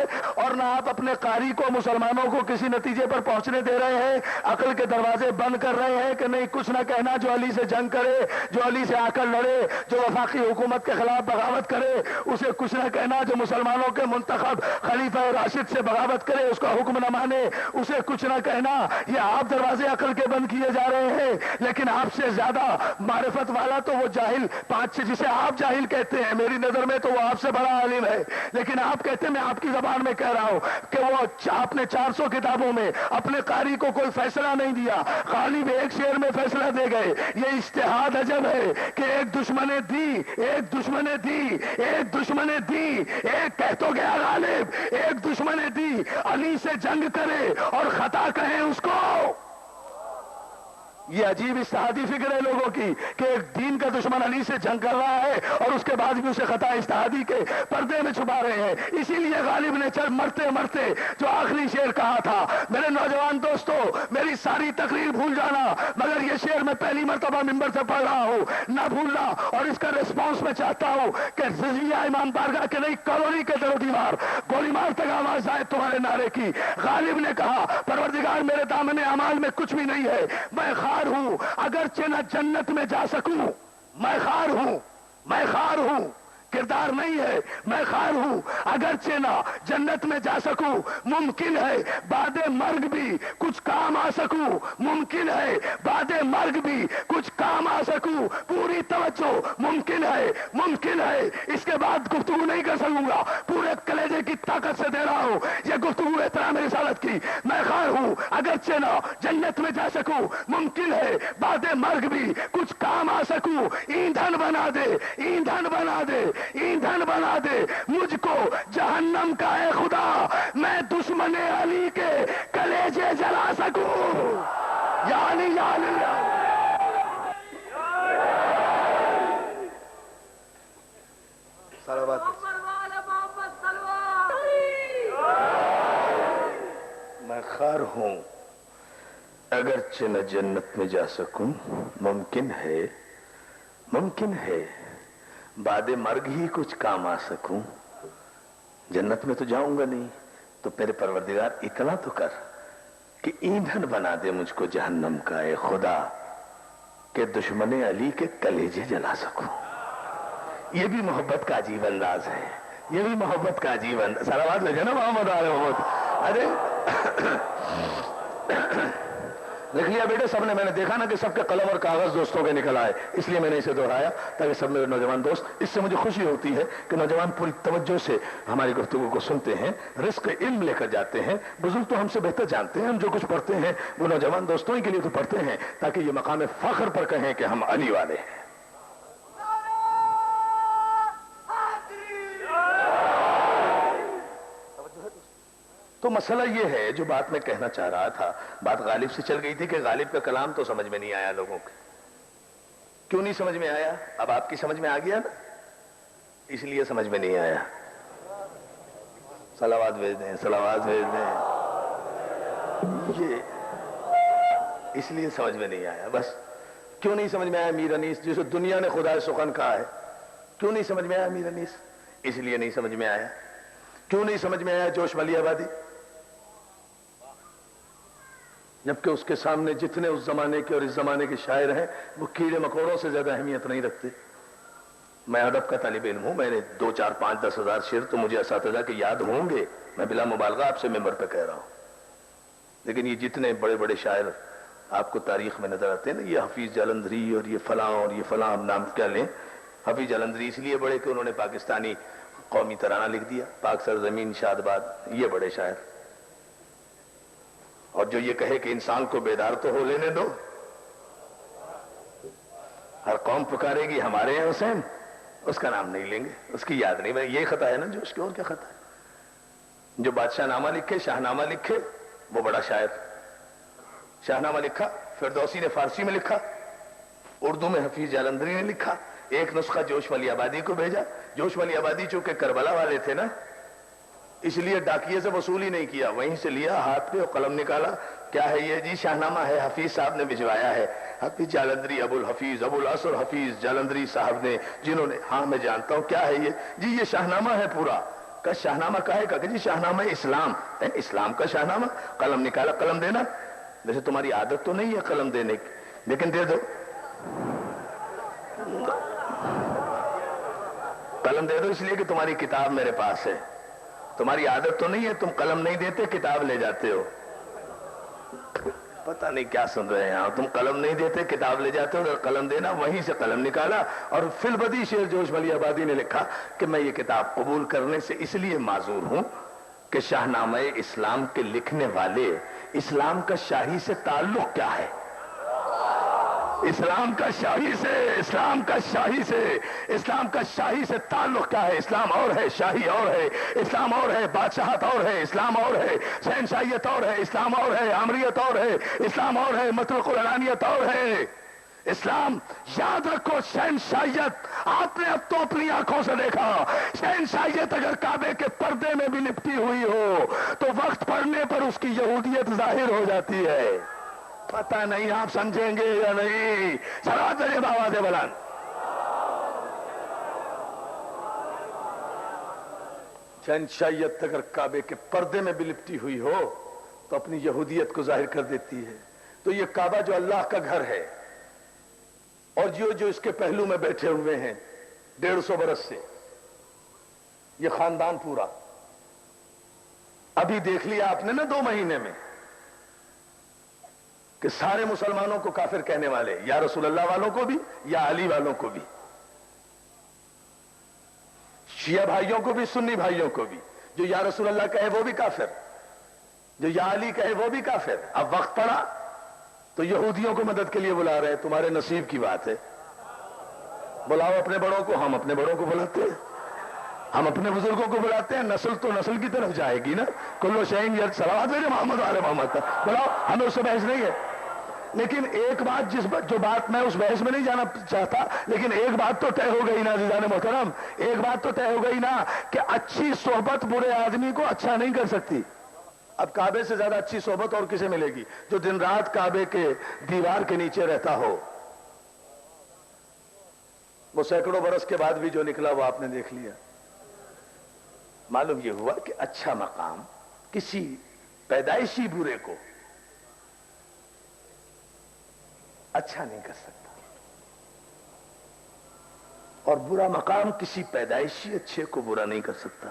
Speaker 1: اور نہ آپ اپنے قاری کو, مسلمانوں کو کسی نتیجے پر پہنچنے دے رہے ہیں. عقل کے دروازے بند کر رہے ہیں کہ نہیں کچھ نہ کہنا. جو علی سے جنگ کرے, جو علی سے آ کر لڑے, جو وفاقی حکومت کے خلاف بغاوت کرے, اسے کچھ نہ کہنا. جو مسلمانوں کے منتخب خلیفہ راشد سے بغاوت کرے, اس کا حکم نہ مانے, اسے کچھ نہ کہنا. یہ آپ دروازے عقل کے بند کیے جا رہے ہیں. لیکن آپ سے زیادہ معرفت والا تو وہ جاہل 5 جسے آپ جاہل کہتے ہیں, میری نظر میں تو وہ آپ سے بڑا عالم ہے. لیکن آپ کہتے ہیں, میں آپ کی زبان میں کہہ رہا ہوں کہ وہ آپ نے 400 کتابوں میں اپنے قاری کو کوئی فیصلہ نہیں دیا, غالب ایک شعر میں فیصلہ دے گئے. یہ اجتہاد عجب ہے کہ ایک دشمن دی, ایک دشمن دی, ایک دشمن دی, ایک کہہ تو گیا غالب, ایک دشمن دی علی سے جنگ کرے اور خطا کہیں اس کو. یہ عجیب اجتہادی فکر ہے لوگوں کی کہ ایک دین کا دشمن علی سے جنگ کر رہا ہے اور اس کے بعد بھی اسے خطا اجتہادی کے پردے میں چھپا رہے ہیں. اسی لیے غالب نے مرتے مرتے جو آخری شعر کہا تھا, میرے نوجوان دوستو میری ساری تقریر بھول جانا, مگر یہ شعر میں پہلی مرتبہ ممبر سے پڑھ رہا ہوں, نہ بھولنا. اور اس کا ریسپانس میں چاہتا ہوں کہ رضویہ امام بارگاہ کے نہیں, کالونی کے در و دیوار گولی مار تک آواز آئے تمہارے نعرے کی. غالب نے کہا, پروردگار میرے دامن اعمال میں کچھ بھی نہیں ہے, میں خار ہوں, اگرچہ نہ جنت میں جا سکوں, میں خار ہوں, میں خار ہوں, کردار نہیں ہے. میں خیر ہوں اگرچہ نہ جنت میں جا سکوں, ممکن ہے بعد مرگ بھی کچھ کام آ سکوں, ممکن ہے بعد مرگ بھی کچھ کام آ سکوں. پوری توجہ, ممکن ہے اس کے بعد گفتگو نہیں کر سکوں گا, پورے کلیجے کی طاقت سے دے رہا ہوں یہ گفتگو احترام رسالت کی. میں خیر ہوں اگرچہ نہ جنت میں جا سکوں, ممکن ہے بعد مرگ بھی کچھ کام آ سکوں. ایندھن بنا دے, ایندھن بنا دے, ایندھن بنا دے مجھ کو جہنم کا اے خدا, میں دشمن علی کے کلیجے جلا سکوں. یا علی یا علی یا علی. میں خیر ہوں اگرچہ نہ جنت میں جا سکوں, ممکن ہے بعد مرگ ہی کچھ کام آ سکوں. جنت میں تو جاؤں گا نہیں, تو میرے پروردگار اتنا تو کر کہ ایندھن بنا دے مجھ کو جہنم کا اے خدا, کہ دشمن علی کے کلیجے جلا سکوں. یہ بھی محبت کا عجیب انداز ہے, یہ بھی محبت کا عجیب انداز. صلوات لگے نا محمد آل محمد. ارے لکھ لیا بیٹے سب نے, میں نے دیکھا نا کہ سب کے قلم اور کاغذ دوستوں کے نکل آئے, اس لیے میں نے اسے دہرایا تاکہ سب میرے نوجوان دوست, اس سے مجھے خوشی ہوتی ہے کہ نوجوان پوری توجہ سے ہماری گفتگو کو سنتے ہیں, رزق علم لے کر جاتے ہیں. بزرگ تو ہم سے بہتر جانتے ہیں, ہم جو کچھ پڑھتے ہیں وہ نوجوان دوستوں ہی کے لیے تو پڑھتے ہیں تاکہ یہ مقام فخر پر کہیں کہ ہم علی والے ہیں. تو مسئلہ یہ ہے جو بات میں کہنا چاہ رہا تھا, بات غالب سے چل گئی تھی کہ غالب کا کلام تو سمجھ میں نہیں آیا لوگوں کے. کیوں نہیں سمجھ میں آیا؟ اب آپ کی سمجھ میں آ گیا نا, اس لیے سمجھ میں نہیں آیا. صلوات بھیج دیں, صلوات بھیج دیں. یہ اس لیے سمجھ میں نہیں آیا. بس کیوں نہیں سمجھ میں آیا میر انیس جسے دنیا نے خدا سخن کہا ہے؟ کیوں نہیں سمجھ میں آیا میر انیس؟ اس لیے نہیں سمجھ میں آیا. کیوں نہیں سمجھ میں آیا جوش ملی آبادی؟ جبکہ اس کے سامنے جتنے اس زمانے کے اور اس زمانے کے شاعر ہیں وہ کیڑے مکوڑوں سے زیادہ اہمیت نہیں رکھتے. میں ادب کا طالب علم ہوں, میں نے 2 4 5 10 ہزار شعر تو مجھے اساتذہ کے یاد ہوں گے, میں بلا مبالغہ آپ سے ممبر پہ کہہ رہا ہوں. لیکن یہ جتنے بڑے بڑے شاعر آپ کو تاریخ میں نظر آتے ہیں نا, یہ حفیظ جالندھری اور یہ فلاں اور یہ فلاں, نام کیا لیں. حفیظ جالندھری اس لیے بڑے کہ انہوں نے پاکستانی قومی ترانہ لکھ دیا, پاک سرزمین شاد باد, یہ بڑے شاعر. اور جو یہ کہے کہ انسان کو بیدار تو ہو لینے دو, ہر قوم پکارے گی ہمارے ہیں حسین, اس کا نام نہیں لیں گے, اس کی یاد نہیں. یہ خطا ہے نا جو اس کے, اور کیا خطا ہے؟ جو بادشاہ نامہ لکھے, شاہ نامہ لکھے, وہ بڑا شاعر. شاہ نامہ لکھا, فردوسی نے فارسی میں لکھا, اردو میں حفیظ جالندھری نے لکھا. ایک نسخہ جوش ولی آبادی کو بھیجا. جوش ولی آبادی چونکہ کربلا والے تھے نا, اس لیے ڈاکیے سے وصول ہی نہیں کیا, وہیں سے لیا ہاتھ پہ اور قلم نکالا. کیا ہے یہ؟ جی شاہنامہ ہے, حفیظ صاحب نے بھجوایا ہے. حفیظ جالندھری, ابو الحفیظ, ابو الاسر حفیظ جالندھری صاحب نے, جنہوں نے, ہاں میں جانتا ہوں. کیا ہے یہ؟ جی یہ شاہنامہ ہے پورا. کہ شاہنامہ کا ہے؟ کہ جی شاہنامہ اسلام, اسلام کا شاہنامہ. قلم نکالا, قلم دینا. ویسے تمہاری عادت تو نہیں ہے قلم دینے کی, لیکن دے دو, قلم دے دو, اس لیے کہ تمہاری کتاب میرے پاس ہے. تمہاری عادت تو نہیں ہے, تم قلم نہیں دیتے کتاب لے جاتے ہو. پتہ نہیں کیا سن رہے ہیں تم. قلم نہیں دیتے کتاب لے جاتے ہو, قلم دینا. وہیں سے قلم نکالا اور فی البدی شعر جوش ولی آبادی نے لکھا کہ میں یہ کتاب قبول کرنے سے اس لیے معذور ہوں کہ شاہنامہ اسلام کے لکھنے والے, اسلام کا شاہی سے تعلق کیا ہے؟ اسلام کا شاہی سے, اسلام کا شاہی سے, اسلام کا شاہی سے تعلق کیا ہے؟ اسلام اور ہے, شاہی اور ہے. اسلام اور ہے, بادشاہت اور ہے. اسلام اور ہے, شہنشاہیت اور ہے. اسلام اور ہے, آمریت اور ہے. اسلام اور ہے, مطلق العنانیت اور ہے. اسلام, یاد رکھو, شہنشاہیت آپ نے اب تو اپنی آنکھوں سے دیکھا. شہنشاہیت اگر کعبے کے پردے میں بھی لپٹی ہوئی ہو تو وقت پڑنے پر اس کی یہودیت ظاہر ہو جاتی ہے. پتہ نہیں آپ سمجھیں گے یا نہیں. صلوات دے آواز بلند. شہنشاہیت اگر کعبے کے پردے میں بھی لپٹی ہوئی ہو تو اپنی یہودیت کو ظاہر کر دیتی ہے. تو یہ کعبہ جو اللہ کا گھر ہے اور جو اس کے پہلو میں بیٹھے ہوئے ہیں 150 برس سے, یہ خاندان پورا ابھی دیکھ لیا آپ نے نا 2 مہینے میں کہ سارے مسلمانوں کو کافر کہنے والے، یا رسول اللہ والوں کو بھی یا علی والوں کو بھی، شیعہ بھائیوں کو بھی سنی بھائیوں کو بھی، جو یا رسول اللہ کہے وہ بھی کافر، جو یا علی کہے وہ بھی کافر۔ اب وقت پڑا تو یہودیوں کو مدد کے لیے بلا رہے ہیں، تمہارے نصیب کی بات ہے، بلاؤ اپنے بڑوں کو، ہم اپنے بڑوں کو بلاتے ہیں، ہم اپنے بزرگوں کو بلاتے ہیں، نسل تو نسل کی طرف جائے گی نا، کلو شہین یا صلوات میرے محمد والے محمد کا بلاؤ، ہمیں اس سے بحث نہیں ہے۔ لیکن ایک بات جو بات میں اس بحث میں نہیں جانا چاہتا، لیکن ایک بات تو طے ہو گئی نا عزیزان محترم، ایک بات تو طے ہو گئی نا کہ اچھی صحبت برے آدمی کو اچھا نہیں کر سکتی۔ اب کعبے سے زیادہ اچھی صحبت اور کسے ملے گی؟ جو دن رات کعبے کے دیوار کے نیچے رہتا ہو۔ وہ سینکڑوں برس کے بعد بھی جو نکلا وہ آپ نے دیکھ لیا۔ معلوم یہ ہوا کہ اچھا مقام کسی پیدائشی برے کو اچھا نہیں کر سکتا، اور برا مقام کسی پیدائشی اچھے کو برا نہیں کر سکتا۔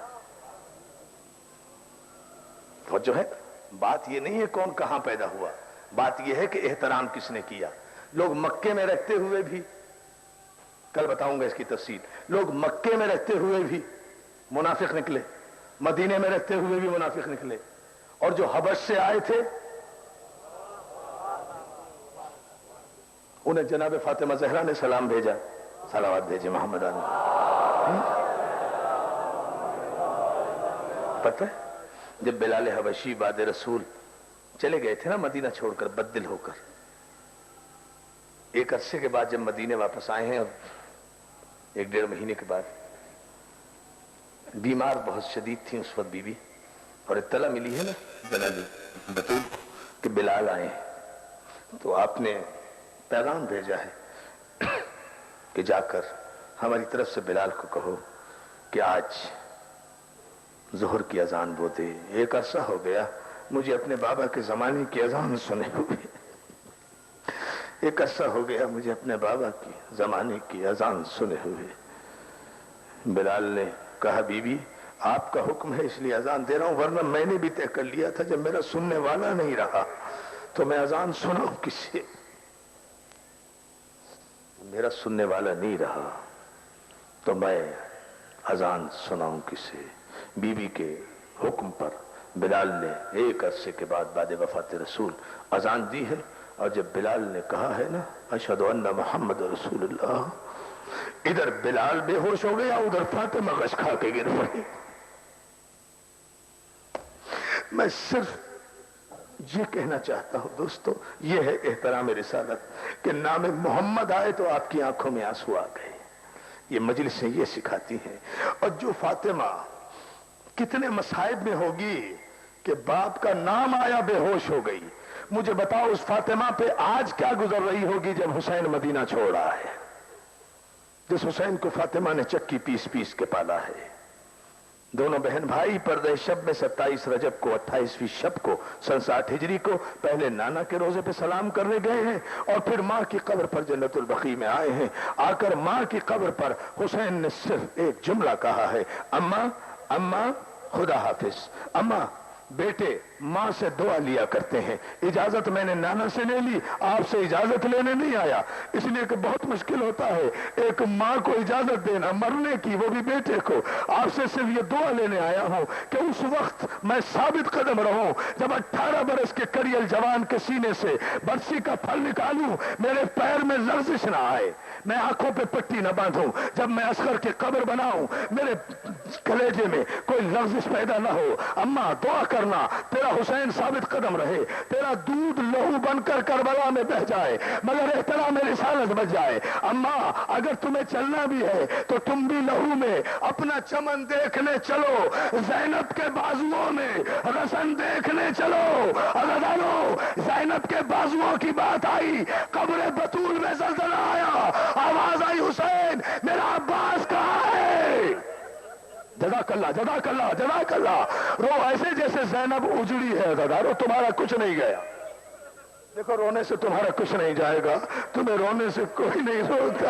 Speaker 1: وہ جو ہے بات یہ نہیں ہے کون کہاں پیدا ہوا، بات یہ ہے کہ احترام کس نے کیا۔ لوگ مکے میں رہتے ہوئے بھی، کل بتاؤں گا اس کی تفصیل، لوگ مکے میں رہتے ہوئے بھی منافق نکلے، مدینے میں رہتے ہوئے بھی منافق نکلے، اور جو حبش سے آئے تھے انہیں جناب فاطمہ زہرا نے سلام بھیجا، صلوات بھیجے محمد علی۔ پتہ ہے جب بلال حبشی بعد رسول چلے گئے تھے نا مدینہ چھوڑ کر بددل ہو کر، ایک عرصے کے بعد جب مدینے واپس آئے ہیں، اور 1-1.5 مہینے کے بعد، بیمار بہت شدید تھی اس وقت بیوی، اور اطلاع ملی ہے نا جناب بطول کہ بلال آئے ہیں، تو آپ نے پیغام بھیجا ہے کہ جا کر ہماری طرف سے بلال کو کہو کہ آج ظہر کی اذان وہ دے۔ ایک عرصہ ہو گیا مجھے اپنے بابا کے زمانے کی اذان سنے ہوئے، ایک عرصہ ہو گیا مجھے اپنے بابا کی زمانے کی اذان سنے ہوئے۔ بلال نے کہا بی بی آپ کا حکم ہے اس لیے اذان دے رہا ہوں، ورنہ میں نے بھی طے کر لیا تھا جب میرا سننے والا نہیں رہا تو میں اذان سناؤں کسے؟ میرا سننے والا نہیں رہا تو میں اذان سناؤں کسے؟ بی بی کے حکم پر بلال نے ایک عرصے کے بعد بعد وفات رسول اذان دی ہے، اور جب بلال نے کہا ہے نا اشہد ان محمد رسول اللہ، ادھر بلال بے ہوش ہو گیا، ادھر فاطمہ غش کھا کے گر پڑی۔ میں صرف یہ کہنا چاہتا ہوں دوستو، یہ ہے احترام رسالت کہ نام محمد آئے تو آپ کی آنکھوں میں آنسو آ گئے۔ یہ مجلسیں یہ سکھاتی ہیں۔ اور جو فاطمہ کتنے مصائب میں ہوگی کہ باپ کا نام آیا بے ہوش ہو گئی، مجھے بتاؤ اس فاطمہ پہ آج کیا گزر رہی ہوگی جب حسین مدینہ چھوڑ رہا ہے، جس حسین کو فاطمہ نے چکی پیس پیس کے پالا ہے۔ دونوں بہن بھائی پردہ شب میں 27 رجب کو 28ویں شب کو سن 60 ہجری کو پہلے نانا کے روزے پہ سلام کرنے گئے ہیں، اور پھر ماں کی قبر پر جنت البقیع میں آئے ہیں۔ آ کر ماں کی قبر پر حسین نے صرف ایک جملہ کہا ہے، اماں اماں خدا حافظ۔ اماں بیٹے ماں سے دعا لیا کرتے ہیں، اجازت میں نے نانا سے لے لی، آپ سے اجازت لینے نہیں آیا، اس لیے کہ بہت مشکل ہوتا ہے ایک ماں کو اجازت دینا مرنے کی، وہ بھی بیٹے کو۔ آپ سے صرف یہ دعا لینے آیا ہوں کہ اس وقت میں ثابت قدم رہوں جب 18 برس کے کریل جوان کے سینے سے برسی کا پھل نکالوں، میرے پیر میں لرزش نہ آئے، میں آنکھوں پہ پٹی نہ باندھوں، جب میں اصغر کی قبر بناؤں میرے کلیجے میں کوئی لرزش پیدا نہ ہو۔ اماں دعا کرنا تیرا حسین ثابت قدم رہے، تیرا دودھ لہو بن کر کربلا میں بہ جائے مگر احترام رسالت بچ جائے۔ اماں اگر تمہیں چلنا بھی ہے تو تم بھی لہو میں اپنا چمن دیکھنے چلو، زینب کے بازوؤں میں رسن دیکھنے چلو۔ عزیزانو زینب کے بازوؤں کی بات آئی، قبر بطول میں زلزلہ آیا، آواز آئی حسین میرا عباس کہاں ہے؟ جزاک اللہ جزاک اللہ جزاک اللہ۔ رو ایسے جیسے زینب اجڑی ہے، غدارو تمہارا کچھ نہیں گیا۔ دیکھو رونے سے تمہارا کچھ نہیں جائے گا، تمہیں رونے سے کوئی نہیں روکتا۔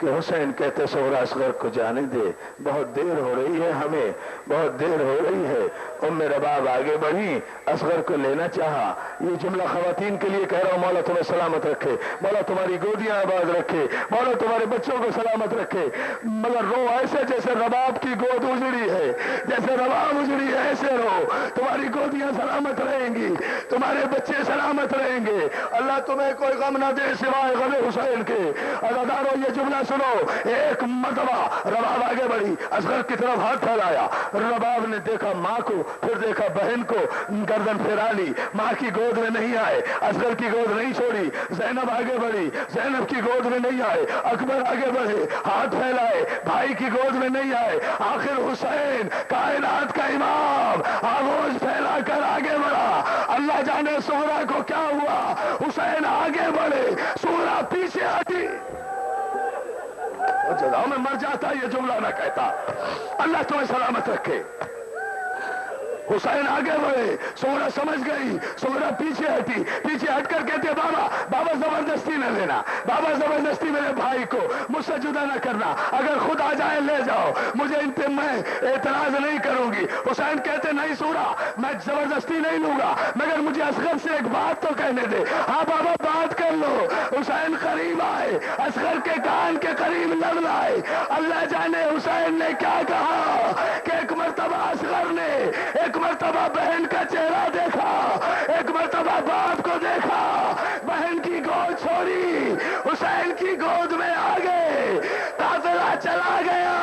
Speaker 1: کہ حسین کہتے صغرا اصغر کو جانے دے، بہت دیر ہو رہی ہے، ہمیں بہت دیر ہو رہی ہے۔ ام رباب آگے بڑھی، اصغر کو لینا چاہا۔ یہ جملہ خواتین کے لیے کہہ رہا ہوں، مولا تمہیں سلامت رکھے، مولا تمہاری گودیاں آباد رکھے، مولا تمہارے بچوں کو سلامت رکھے، مگر رو ایسے جیسے رباب کی گود اجڑی ہے، جیسے رباب اجڑی ہے ایسے رو، تمہاری گودیاں سلامت رہیں گی، تمہارے بچے سلامت رہیں گے، اللہ تمہیں کوئی غم نہ دے سوائے غم حسین کے۔ عزادارو یہ جملہ سنو، ایک مرتبہ رباب آگے بڑھی، اصغر کی طرف ہاتھ پھیلایا، رباب نے دیکھا ماں کو، پھر دیکھا بہن کو، گردن پھیرا لی، ماں کی گود میں نہیں آئے، اصغر کی گود نہیں چھوڑی، زینب آگے بڑھی، زینب کی گود میں نہیں آئے، اکبر آگے بڑھے، ہاتھ پھیلائے، بھائی کی گود میں نہیں آئے، آخر حسین کائنات کا امام آغوش پھیلا کر آگے بڑھا۔ اللہ جانے سغرا کو کیا ہوا، حسین آگے بڑھے، سغرا پیچھے ہٹی۔ جزا میں مر جاتا یہ جملہ نہ کہتا۔ اللہ تمہیں سلامت رکھے۔ حسین آگے بڑھے، سغرا سمجھ گئی، سغرا پیچھے ہٹی، پیچھے ہٹ کر کہتے بابا بابا زبردستی نہ لینا، بابا زبردستی میرے بھائی کو مجھ سے جدا نہ کرنا، اگر خود آ جائے لے جاؤ، مجھے ان پہ میں اعتراض نہیں کروں گی۔ حسین کہتے نہیں سغرا میں زبردستی نہیں لوں گا، مگر مجھے اصغر سے ایک بات تو کہنے دے۔ ہاں بابا بات کر لو۔ حسین قریب آئے، اصغر کے کان کے قریب لب لائے۔ اللہ جانے حسین نے کیا کہا کہ ایک مرتبہ اصغر نے ایک مرتبہ بہن کا چہرہ دیکھا، ایک مرتبہ باپ کو دیکھا، بہن کی گود چھوڑی، حسین کی گود میں آ گئے، قافلہ چلا گیا۔